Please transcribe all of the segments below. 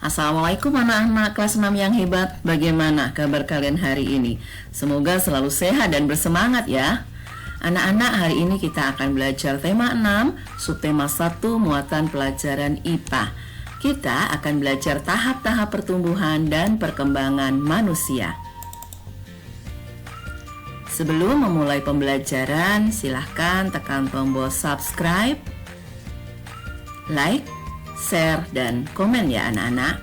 Assalamualaikum anak-anak kelas 6 yang hebat. Bagaimana kabar kalian hari ini? Semoga selalu sehat dan bersemangat ya. Anak-anak, hari ini kita akan belajar tema 6, subtema 1, muatan pelajaran IPA. Kita akan belajar tahap-tahap pertumbuhan dan perkembangan manusia. Sebelum memulai pembelajaran, silahkan tekan tombol subscribe, like, share, dan komen ya anak-anak.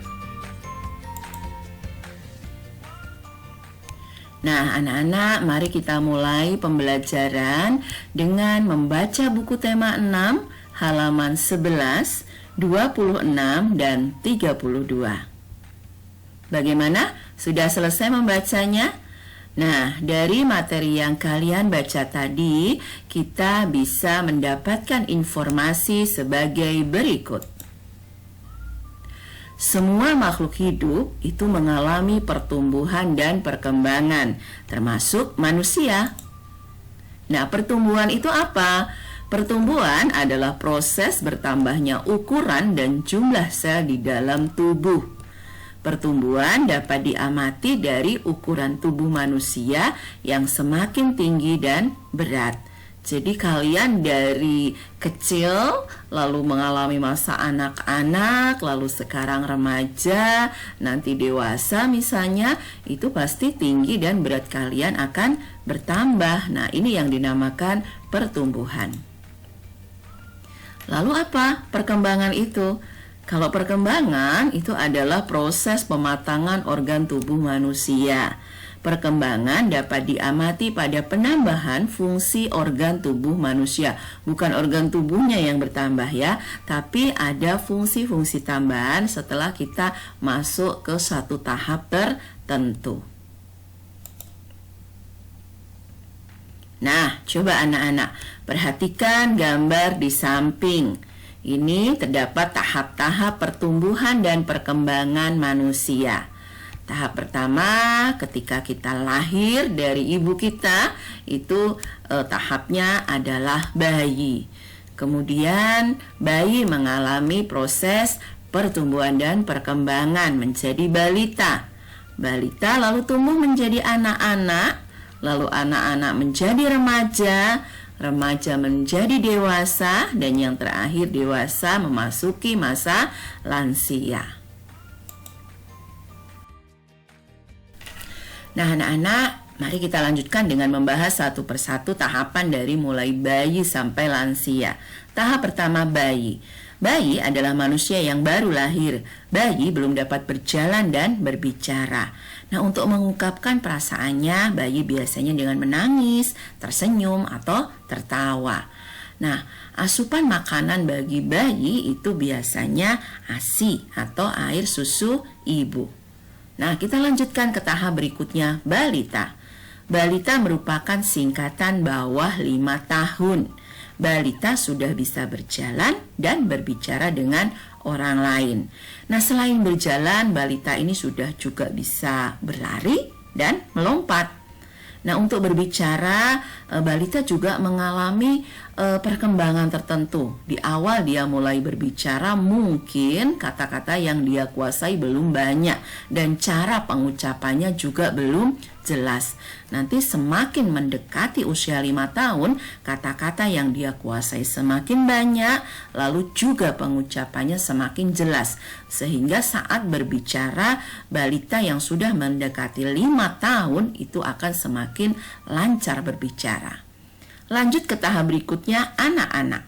Nah anak-anak, mari kita mulai pembelajaran dengan membaca buku tema 6 halaman 11, 26, dan 32. Bagaimana? Sudah selesai membacanya? Nah, dari materi yang kalian baca tadi, kita bisa mendapatkan informasi sebagai berikut. Semua makhluk hidup itu mengalami pertumbuhan dan perkembangan, termasuk manusia. Nah, pertumbuhan itu apa? Pertumbuhan adalah proses bertambahnya ukuran dan jumlah sel di dalam tubuh. Pertumbuhan dapat diamati dari ukuran tubuh manusia yang semakin tinggi dan berat. Jadi kalian dari kecil lalu mengalami masa anak-anak, lalu sekarang remaja, nanti dewasa misalnya, itu pasti tinggi dan berat kalian akan bertambah. Nah, ini yang dinamakan pertumbuhan. Lalu apa perkembangan itu? Kalau perkembangan itu adalah proses pematangan organ tubuh manusia. Perkembangan dapat diamati pada penambahan fungsi organ tubuh manusia. Bukan organ tubuhnya yang bertambah ya, tapi ada fungsi-fungsi tambahan setelah kita masuk ke satu tahap tertentu. Nah, coba anak-anak perhatikan gambar di samping. Ini terdapat tahap-tahap pertumbuhan dan perkembangan manusia. Tahap pertama, ketika kita lahir dari ibu kita, itu tahapnya adalah bayi. Kemudian bayi mengalami proses pertumbuhan dan perkembangan menjadi balita. Balita lalu tumbuh menjadi anak-anak, lalu anak-anak menjadi remaja, remaja menjadi dewasa, dan yang terakhir dewasa memasuki masa lansia. Nah anak-anak, mari kita lanjutkan dengan membahas satu persatu tahapan dari mulai bayi sampai lansia. Tahap pertama, bayi. Bayi adalah manusia yang baru lahir. Bayi belum dapat berjalan dan berbicara. Nah, untuk mengungkapkan perasaannya, bayi biasanya dengan menangis, tersenyum, atau tertawa. Nah, asupan makanan bagi bayi itu biasanya ASI atau air susu ibu. Nah, kita lanjutkan ke tahap berikutnya, balita. Balita merupakan singkatan bawah 5 tahun. Balita sudah bisa berjalan dan berbicara dengan orang lain. Nah, selain berjalan, balita ini sudah juga bisa berlari dan melompat. Nah, untuk berbicara, balita juga mengalami perkembangan tertentu. Di awal dia mulai berbicara, mungkin kata-kata yang dia kuasai belum banyak dan cara pengucapannya juga belum jelas. Nanti semakin mendekati usia 5 tahun, kata-kata yang dia kuasai semakin banyak, lalu juga pengucapannya semakin jelas. Sehingga saat berbicara, balita yang sudah mendekati 5 tahun itu akan semakin lancar berbicara. Lanjut ke tahap berikutnya, anak-anak.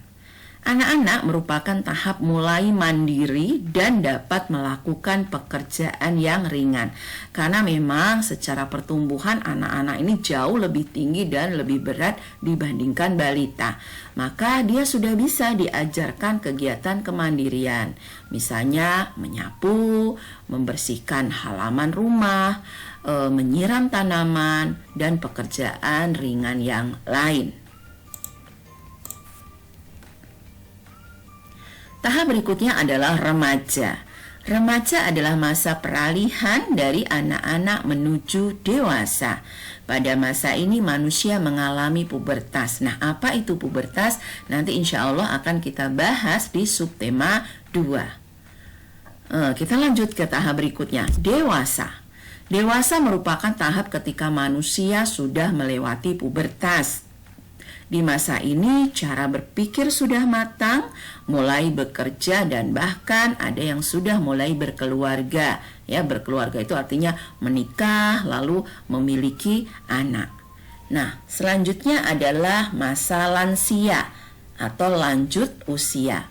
Anak-anak merupakan tahap mulai mandiri dan dapat melakukan pekerjaan yang ringan. Karena memang secara pertumbuhan anak-anak ini jauh lebih tinggi dan lebih berat dibandingkan balita. Maka dia sudah bisa diajarkan kegiatan kemandirian. Misalnya menyapu, membersihkan halaman rumah, menyiram tanaman, dan pekerjaan ringan yang lain. Tahap berikutnya adalah remaja. Remaja adalah masa peralihan dari anak-anak menuju dewasa. Pada masa ini manusia mengalami pubertas. Nah, apa itu pubertas? Nanti insya Allah akan kita bahas di subtema 2. Kita lanjut ke tahap berikutnya, dewasa. Dewasa merupakan tahap ketika manusia sudah melewati pubertas. Di masa ini cara berpikir sudah matang, mulai bekerja dan bahkan ada yang sudah mulai berkeluarga. Ya, berkeluarga itu artinya menikah lalu memiliki anak. Nah, selanjutnya adalah masa lansia atau lanjut usia.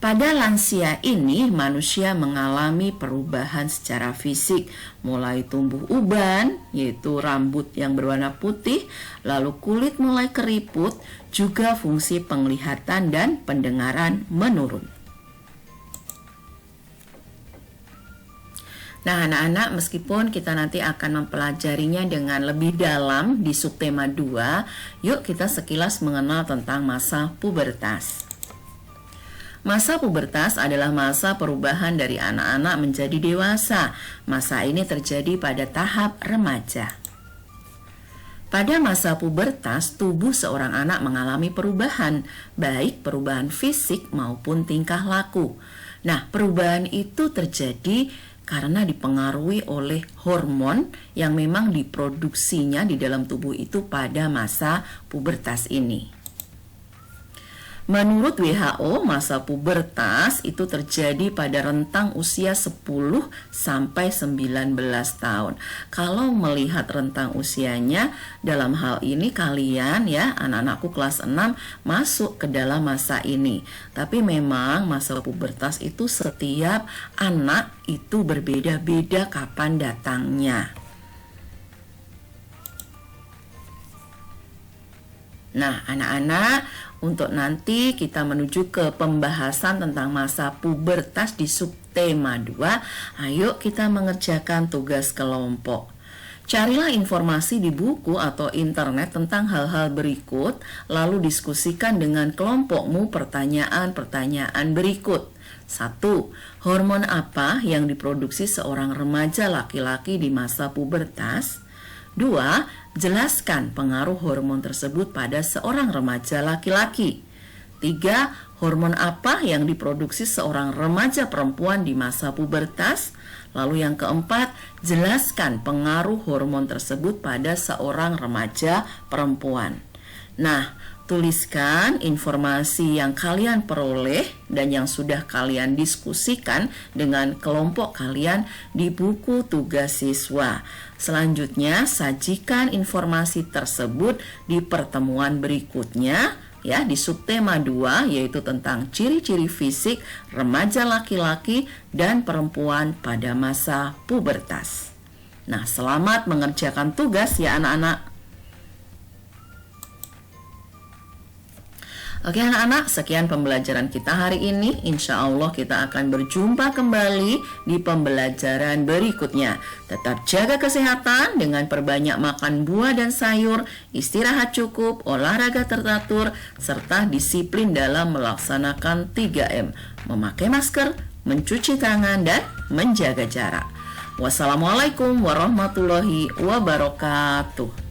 Pada lansia ini manusia mengalami perubahan secara fisik, mulai tumbuh uban, yaitu rambut yang berwarna putih, lalu kulit mulai keriput, juga fungsi penglihatan dan pendengaran menurun. Nah, anak-anak, meskipun kita nanti akan mempelajarinya dengan lebih dalam di subtema 2, yuk kita sekilas mengenal tentang masa pubertas. Masa pubertas adalah masa perubahan dari anak-anak menjadi dewasa. Masa ini terjadi pada tahap remaja. Pada masa pubertas, tubuh seorang anak mengalami perubahan, baik perubahan fisik maupun tingkah laku. Nah, perubahan itu terjadi karena dipengaruhi oleh hormon yang memang diproduksinya di dalam tubuh itu pada masa pubertas ini. Menurut WHO, masa pubertas itu terjadi pada rentang usia 10 sampai 19 tahun. Kalau melihat rentang usianya, dalam hal ini kalian ya, anak-anakku kelas 6 masuk ke dalam masa ini. Tapi memang masa pubertas itu setiap anak itu berbeda-beda kapan datangnya. Nah, anak-anak, untuk nanti kita menuju ke pembahasan tentang masa pubertas di subtema 2, ayo kita mengerjakan tugas kelompok. Carilah informasi di buku atau internet tentang hal-hal berikut, lalu diskusikan dengan kelompokmu pertanyaan-pertanyaan berikut. 1. Hormon apa yang diproduksi seorang remaja laki-laki di masa pubertas? 2. Jelaskan pengaruh hormon tersebut pada seorang remaja laki-laki. 3. Hormon apa yang diproduksi seorang remaja perempuan di masa pubertas? Lalu yang keempat, jelaskan pengaruh hormon tersebut pada seorang remaja perempuan. Nah, tuliskan informasi yang kalian peroleh dan yang sudah kalian diskusikan dengan kelompok kalian di buku tugas siswa. Selanjutnya, sajikan informasi tersebut di pertemuan berikutnya ya, di subtema 2, yaitu tentang ciri-ciri fisik remaja laki-laki dan perempuan pada masa pubertas. Nah, selamat mengerjakan tugas ya anak-anak. Oke anak-anak, sekian pembelajaran kita hari ini. Insya Allah kita akan berjumpa kembali di pembelajaran berikutnya. Tetap jaga kesehatan dengan perbanyak makan buah dan sayur, istirahat cukup, olahraga teratur, serta disiplin dalam melaksanakan 3M. Memakai masker, mencuci tangan, dan menjaga jarak. Wassalamualaikum warahmatullahi wabarakatuh.